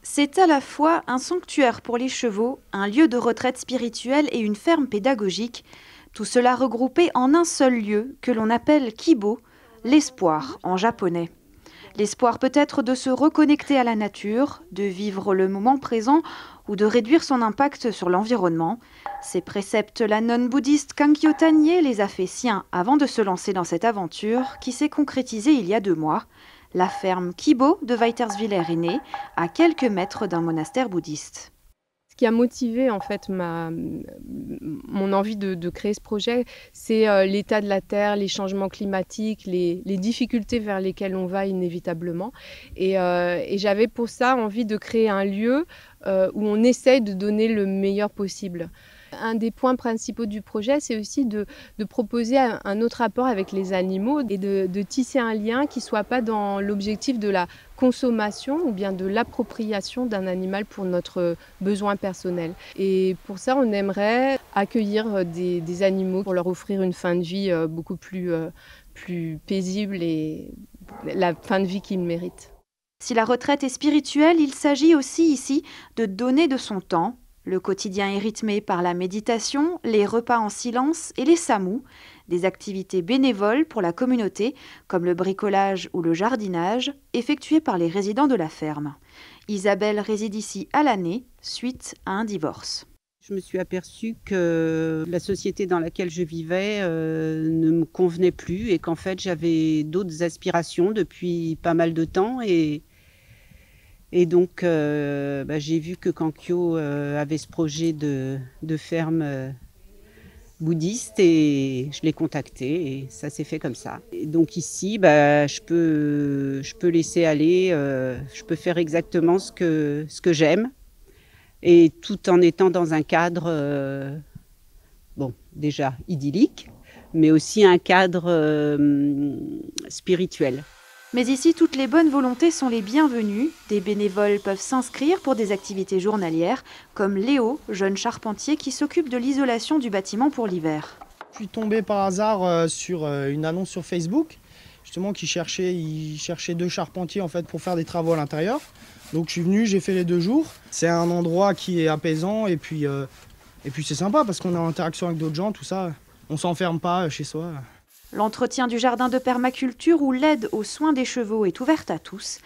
C'est à la fois un sanctuaire pour les chevaux, un lieu de retraite spirituelle et une ferme pédagogique, tout cela regroupé en un seul lieu que l'on appelle Kibo, l'espoir en japonais. L'espoir peut-être de se reconnecter à la nature, de vivre le moment présent ou de réduire son impact sur l'environnement. Ces préceptes, la nonne bouddhiste Kankyo Tanye les a fait siens avant de se lancer dans cette aventure qui s'est concrétisée il y a 2 mois. La ferme Kibo de Weiterswiller est née, à quelques mètres d'un monastère bouddhiste. Ce qui a motivé en fait mon envie de créer ce projet, c'est l'état de la Terre, les changements climatiques, les difficultés vers lesquelles on va inévitablement. Et j'avais pour ça envie de créer un lieu où on essaye de donner le meilleur possible. Un des points principaux du projet, c'est aussi de proposer un autre rapport avec les animaux et de tisser un lien qui ne soit pas dans l'objectif de la consommation ou bien de l'appropriation d'un animal pour notre besoin personnel. Et pour ça, on aimerait accueillir des animaux pour leur offrir une fin de vie beaucoup plus paisible et la fin de vie qu'ils méritent. Si la retraite est spirituelle, il s'agit aussi ici de donner de son temps. Le quotidien est rythmé par la méditation, les repas en silence et les samous, des activités bénévoles pour la communauté, comme le bricolage ou le jardinage, effectuées par les résidents de la ferme. Isabelle réside ici à l'année, suite à un divorce. Je me suis aperçue que la société dans laquelle je vivais ne me convenait plus et qu'en fait j'avais d'autres aspirations depuis pas mal de temps. Et donc, j'ai vu que Kankyo avait ce projet de ferme bouddhiste et je l'ai contacté et ça s'est fait comme ça. Et donc ici, je peux laisser aller, je peux faire exactement ce que j'aime et tout en étant dans un cadre, déjà idyllique, mais aussi un cadre spirituel. Mais ici, toutes les bonnes volontés sont les bienvenues. Des bénévoles peuvent s'inscrire pour des activités journalières, comme Léo, jeune charpentier qui s'occupe de l'isolation du bâtiment pour l'hiver. Je suis tombé par hasard sur une annonce sur Facebook, justement il cherchait 2 charpentiers en fait, pour faire des travaux à l'intérieur. Donc je suis venu, j'ai fait les 2 jours. C'est un endroit qui est apaisant et puis c'est sympa parce qu'on est en interaction avec d'autres gens, tout ça. On s'enferme pas chez soi. L'entretien du jardin de permaculture où l'aide aux soins des chevaux est ouverte à tous.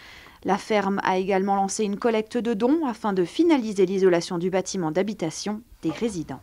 La ferme a également lancé une collecte de dons afin de finaliser l'isolation du bâtiment d'habitation des résidents.